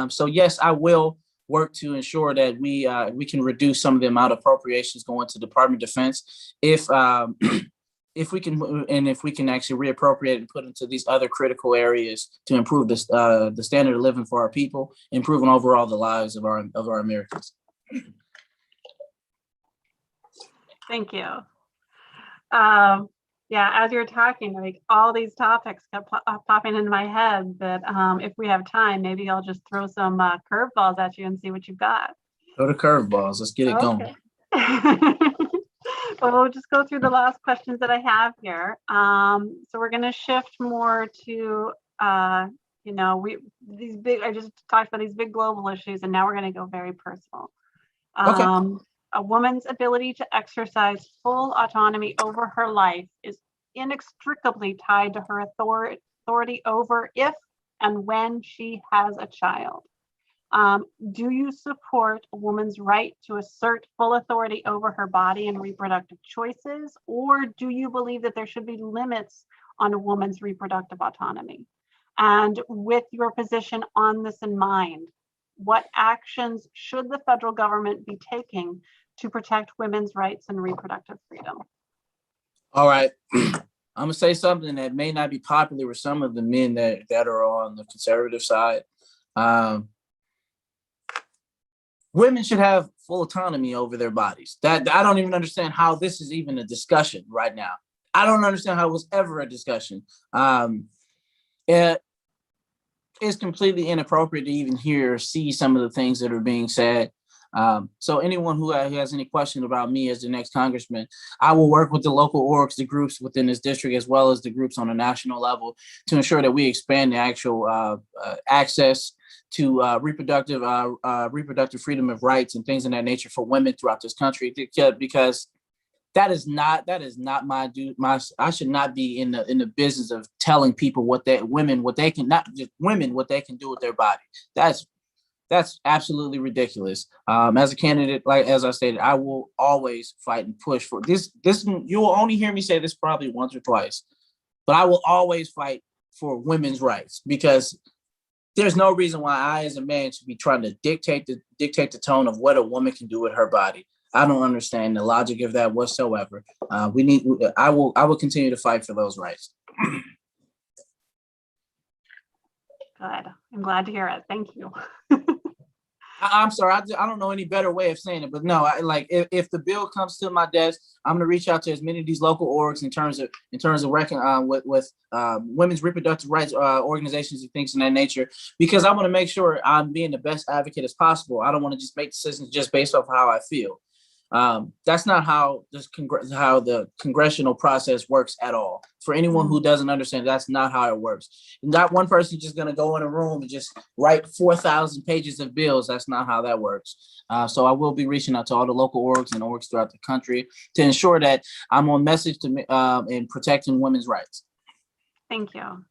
So yes, I will work to ensure that we can reduce some of the amount of appropriations going to Department of Defense. If we can actually reappropriate and put into these other critical areas to improve the standard of living for our people, improving overall the lives of our Americans. Thank you. As you're talking, like all these topics kept popping into my head that if we have time, maybe I'll just throw some curveballs at you and see what you've got. Go to curveballs. Let's get it going. Well, we'll just go through the last questions that I have here. So we're going to shift more to, I just talked about these big global issues, and now we're going to go very personal. Okay. A woman's ability to exercise full autonomy over her life is inextricably tied to her authority over if and when she has a child. Do you support a woman's right to assert full authority over her body and reproductive choices, or do you believe that there should be limits on a woman's reproductive autonomy? And with your position on this in mind, what actions should the federal government be taking to protect women's rights and reproductive freedom? All right. I'm going to say something that may not be popular with some of the men that are on the conservative side. Women should have full autonomy over their bodies. That I don't even understand how this is even a discussion right now. I don't understand how it was ever a discussion. It is completely inappropriate to even hear or see some of the things that are being said. So anyone who has any question about me as the next congressman, I will work with the local orgs, the groups within this district, as well as the groups on a national level to ensure that we expand the actual access to reproductive freedom of rights and things of that nature for women throughout this country, because that is not my I should not be in the business of telling people what they can do with their body. That's absolutely ridiculous. As a candidate, like as I stated, I will always fight and push for this. You will only hear me say this probably once or twice, but I will always fight for women's rights, because there's no reason why I, as a man, should be trying to dictate the tone of what a woman can do with her body. I don't understand the logic of that whatsoever. I will continue to fight for those rights. Good. I'm glad to hear it. Thank you. I'm sorry. I don't know any better way of saying it, but no, if the bill comes to my desk, I'm going to reach out to as many of these local orgs in terms of with women's reproductive rights organizations and things in that nature, because I want to make sure I'm being the best advocate as possible. I don't want to just make decisions just based off how I feel. That's not how the congressional process works at all. For anyone who doesn't understand, that's not how it works. Not one person just going to go in a room and just write 4,000 pages of bills. That's not how that works. So I will be reaching out to all the local orgs and orgs throughout the country to ensure that I'm on message in protecting women's rights. Thank you.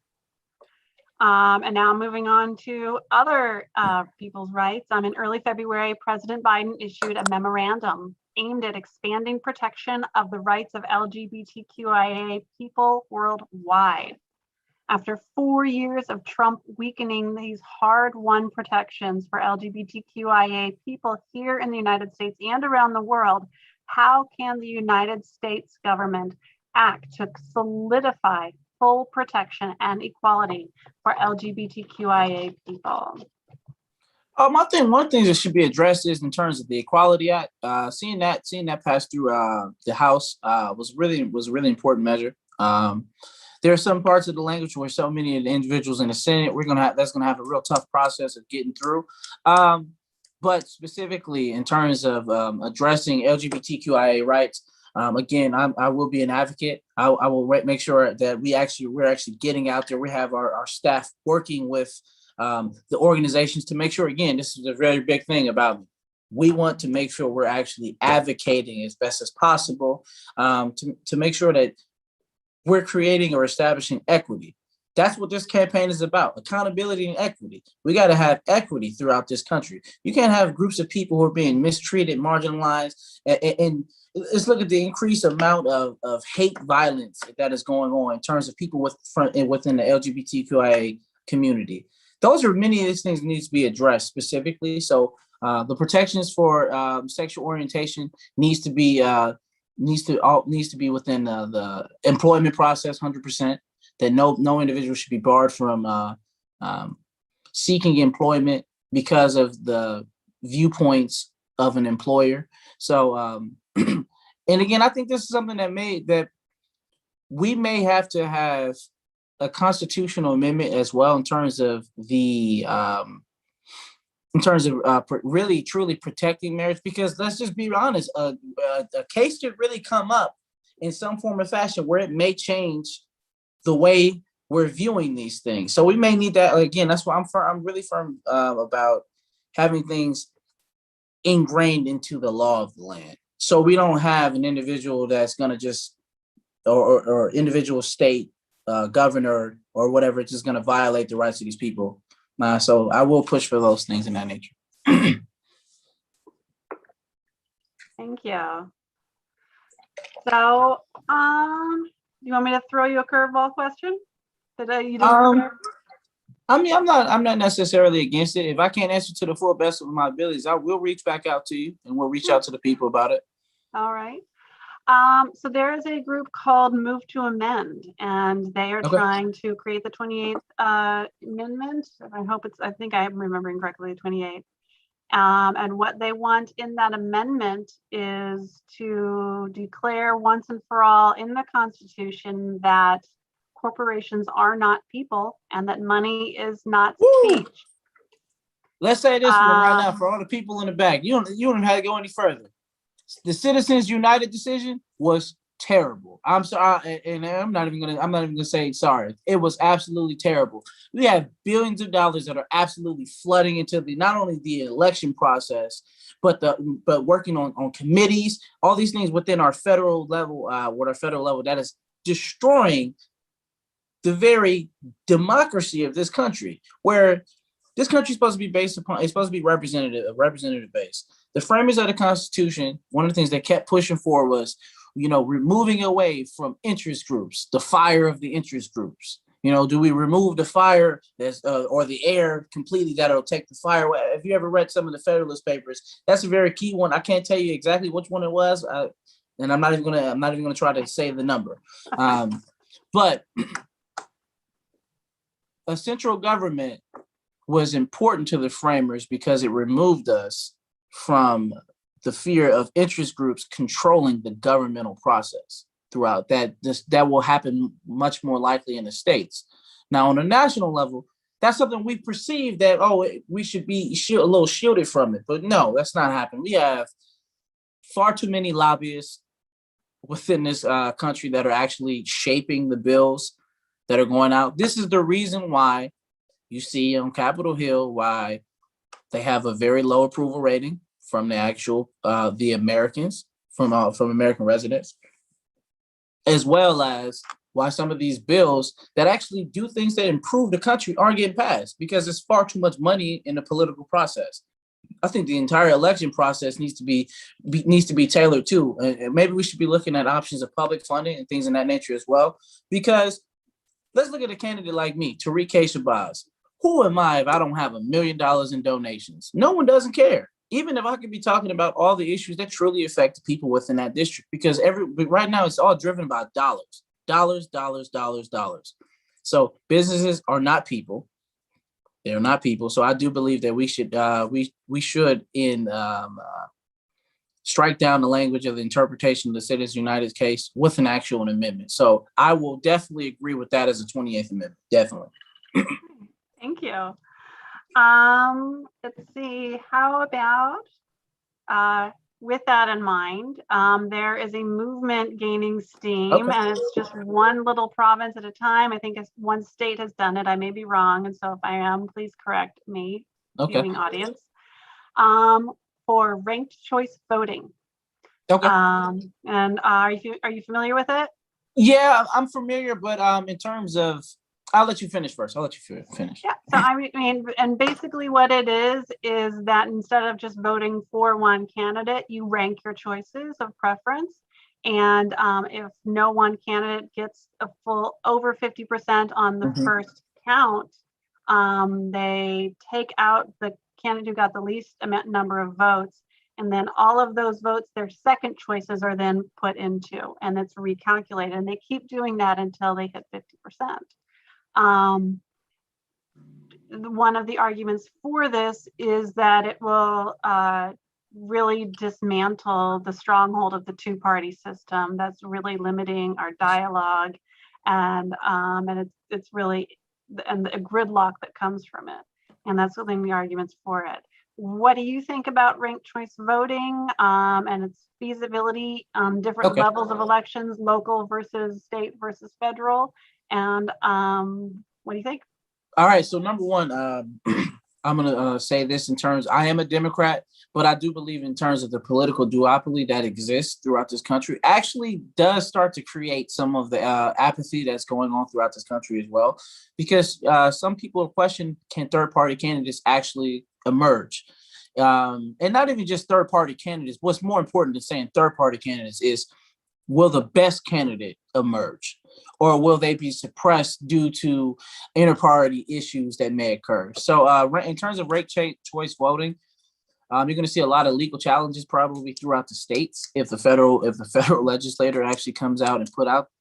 And now moving on to other people's rights. In early February, President Biden issued a memorandum aimed at expanding protection of the rights of LGBTQIA people worldwide. After 4 years of Trump weakening these hard-won protections for LGBTQIA people here in the United States and around the world, how can the United States government act to solidify full protection and equality for LGBTQIA people? One thing that should be addressed is in terms of the Equality Act. Seeing that pass through the House was a really important measure. There are some parts of the language where so many of the individuals in the Senate that's gonna have a real tough process of getting through. But specifically in terms of addressing LGBTQIA rights, again, I will be an advocate. I will make sure that we're actually getting out there. We have our staff working with the organizations to make sure, again, this is a very big thing about me. We want to make sure we're actually advocating as best as possible to make sure that we're creating or establishing equity. That's what this campaign is about: accountability and equity. We got to have equity throughout this country. You can't have groups of people who are being mistreated, marginalized, and let's look at the increased amount of hate violence that is going on in terms of people within the LGBTQIA community. Those are many of these things that need to be addressed specifically. So the protections for sexual orientation needs to be within the employment process 100%. That no individual should be barred from seeking employment because of the viewpoints of an employer. So, and again, I think this is something that we may have to have a constitutional amendment as well in terms of really truly protecting marriage, because let's just be honest, a case could really come up in some form or fashion where it may change the way we're viewing these things. So we may need that. Again, that's why I'm really firm about having things ingrained into the law of the land. So we don't have an individual that's going to just, or individual state governor or whatever, just going to violate the rights of these people. So I will push for those things in that nature. Thank you. So, you want me to throw you a curveball question? I'm not necessarily against it. If I can't answer to the full best of my abilities, I will reach back out to you and we'll reach out to the people about it. All right. So there is a group called Move to Amend, and they are trying to create the 28th amendment. I think I'm remembering correctly, 28. And what they want in that amendment is to declare once and for all in the Constitution that corporations are not people and that money is not speech. Let's say this one right now for all the people in the back. You don't have to go any further. The Citizens United decision was terrible. I'm sorry, and I'm not even gonna say sorry. It was absolutely terrible. We have billions of dollars that are absolutely flooding into not only the election process, but working on committees, all these things within our federal level, that is destroying the very democracy of this country, where this country is supposed to be it's supposed to be representative based. The framers of the Constitution, one of the things they kept pushing for was, removing away from interest groups, the fire of the interest groups. Do we remove the fire that's or the air completely that'll take the fire? If you ever read some of the Federalist Papers, that's a very key one. I can't tell you exactly which one it was, and I'm not even gonna try to say the number. But a central government was important to the framers because it removed us from the fear of interest groups controlling the governmental process throughout that. That will happen much more likely in the states. Now, on a national level, that's something we perceive that, we should be a little shielded from it. But no, that's not happening. We have far too many lobbyists within this country that are actually shaping the bills that are going out. This is the reason why you see on Capitol Hill why they have a very low approval rating from the actual the Americans, from American residents, as well as why some of these bills that actually do things that improve the country aren't getting passed, because there's far too much money in the political process. I think the entire election process needs to be tailored too. And maybe we should be looking at options of public funding and things in that nature as well. Because let's look at a candidate like me, Tariq Shabazz. Who am I if I don't have $1 million in donations? No one doesn't care. Even if I could be talking about all the issues that truly affect the people within that district, because right now it's all driven by dollars. So businesses are not people. They're not people. So I do believe that we should strike down the language of the interpretation of the Citizens United case with an actual amendment. So I will definitely agree with that as a 28th Amendment. Definitely. Thank you. Let's see, how about, with that in mind, there is a movement gaining steam, okay, and it's just one little province at a time. I think one state has done it. I may be wrong, and so if I am, please correct me, okay, viewing audience, for ranked choice voting. Okay. And are you familiar with it? Yeah, I'm familiar, but in terms of, I'll let you finish first. I'll let you finish. Yeah. So I mean, and basically what it is that instead of just voting for one candidate, you rank your choices of preference. And if no one candidate gets a full over 50% on the first count, they take out the candidate who got the least number of votes. And then all of those votes, their second choices are then put into, and it's recalculated. And they keep doing that until they hit 50%. One of the arguments for this is that it will really dismantle the stronghold of the two-party system that's really limiting our dialogue, and it's really, and the gridlock that comes from it. And that's one of the arguments for it. What do you think about ranked choice voting and its feasibility on different levels of elections, local versus state versus federal? And what do you think? All right. So number one, I'm going to say this in terms, I am a Democrat, but I do believe in terms of the political duopoly that exists throughout this country actually does start to create some of the apathy that's going on throughout this country as well. Because some people question, can third-party candidates actually emerge? And not even just third-party candidates. What's more important than saying third-party candidates is, will the best candidate emerge, or will they be suppressed due to inter-party issues that may occur? So in terms of ranked choice voting, you're going to see a lot of legal challenges probably throughout the states if the federal legislator actually comes out and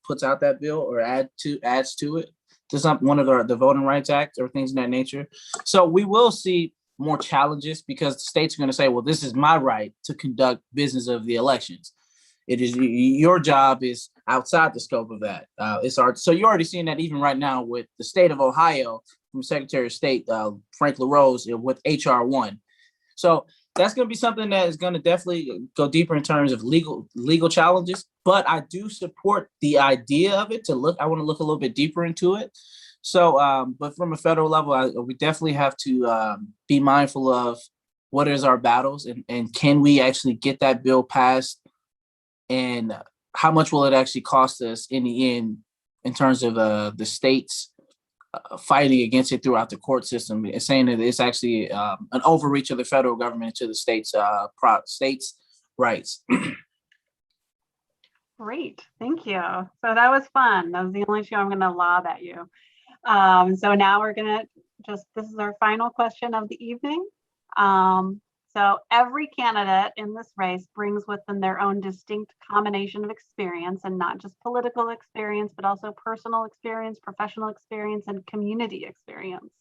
puts out that bill or adds to it to one of the Voting Rights Act or things of that nature. So we will see more challenges because the states are going to say, well, this is my right to conduct business of the elections. It is your job is outside the scope of that. So you're already seeing that even right now with the state of Ohio from Secretary of State Frank LaRose with HR 1. So that's going to be something that is going to definitely go deeper in terms of legal challenges. But I do support the idea of it I want to look a little bit deeper into it. So, but from a federal level, we definitely have to be mindful of what is our battles and can we actually get that bill passed. And how much will it actually cost us in the end in terms of the states fighting against it throughout the court system and saying that it's actually an overreach of the federal government to the states' rights. Great, thank you. So that was fun. That was the only show I'm going to lob at you. So now we're gonna this is our final question of the evening. So every candidate in this race brings with them their own distinct combination of experience, and not just political experience, but also personal experience, professional experience, and community experience.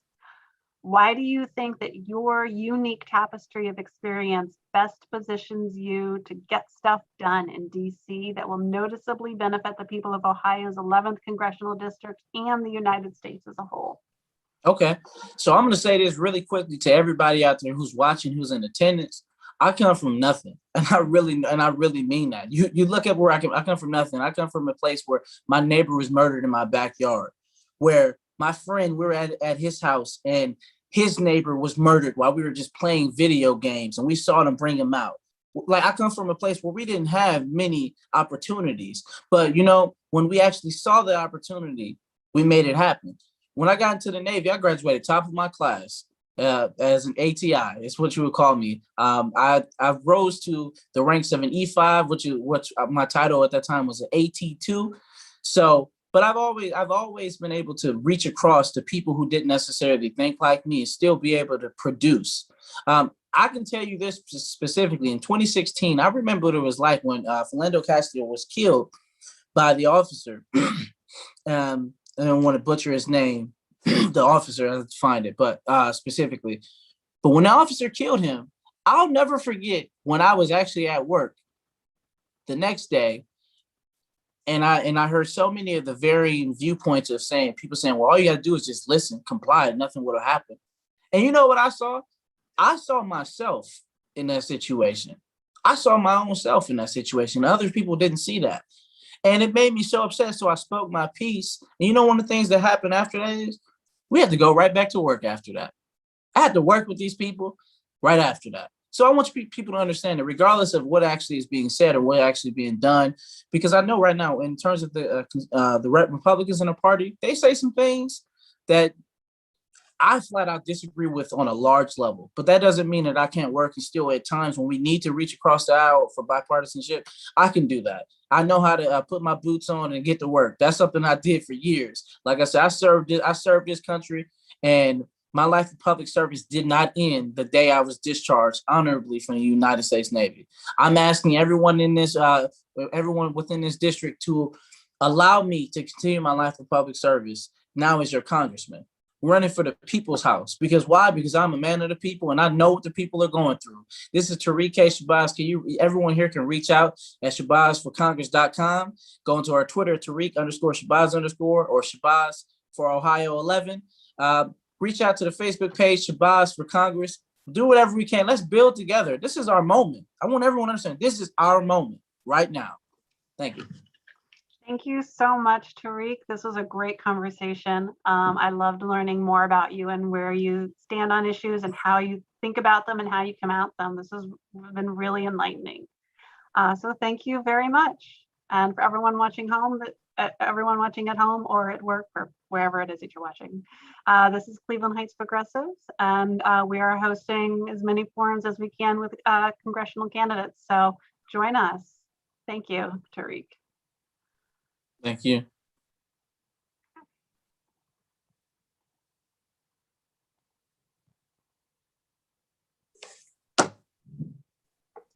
Why do you think that your unique tapestry of experience best positions you to get stuff done in DC that will noticeably benefit the people of Ohio's 11th congressional district and the United States as a whole? Okay, so I'm going to say this really quickly to everybody out there who's watching, who's in attendance. I come from nothing, and I really mean that. You look at where I come from nothing. I come from a place where my neighbor was murdered in my backyard, where my friend, we were at his house, and his neighbor was murdered while we were just playing video games, and we saw them bring him out. Like, I come from a place where we didn't have many opportunities, but when we actually saw the opportunity, we made it happen. When I got into the Navy, I graduated top of my class as an ATI. It's what you would call me. I rose to the ranks of an E5, which my title at that time was an AT2. So, but I've always been able to reach across to people who didn't necessarily think like me and still be able to produce. I can tell you this specifically. In 2016, I remember what it was like when Philando Castile was killed by the officer. I don't want to butcher his name, the officer, I have to find it, but specifically. But when the officer killed him, I'll never forget when I was actually at work the next day, and I heard so many of the varying viewpoints of people saying, well, all you got to do is just listen, comply, nothing will happen. And you know what I saw? I saw myself in that situation. I saw my own self in that situation. Other people didn't see that. And it made me so upset. So I spoke my piece. And one of the things that happened after that is we had to go right back to work after that. I had to work with these people right after that. So I want people to understand that regardless of what actually is being said or what actually being done, because I know right now in terms of the Republicans in the party, they say some things that I flat out disagree with on a large level, but that doesn't mean that I can't work and still at times when we need to reach across the aisle for bipartisanship, I can do that. I know how to put my boots on and get to work. That's something I did for years. Like I said, I served this country, and my life of public service did not end the day I was discharged honorably from the United States Navy. I'm asking everyone everyone within this district to allow me to continue my life of public service now as your congressman, running for the people's house. Because why? Because I'm a man of the people and I know what the people are going through. This is Tariq Shabazz. Everyone here can reach out at ShabazzForCongress.com. Go into our Twitter, Tariq_Shabazz_ or Shabazz for Ohio 11. Reach out to the Facebook page, Shabazz for Congress. Do whatever we can. Let's build together. This is our moment. I want everyone to understand this is our moment right now. Thank you. Thank you so much, Tariq. This was a great conversation. I loved learning more about you and where you stand on issues and how you think about them and how you come at them. This has been really enlightening. So thank you very much. And for everyone watching at home or at work or wherever it is that you're watching. This is Cleveland Heights Progressives, and we are hosting as many forums as we can with congressional candidates. So join us. Thank you, Tariq. Thank you.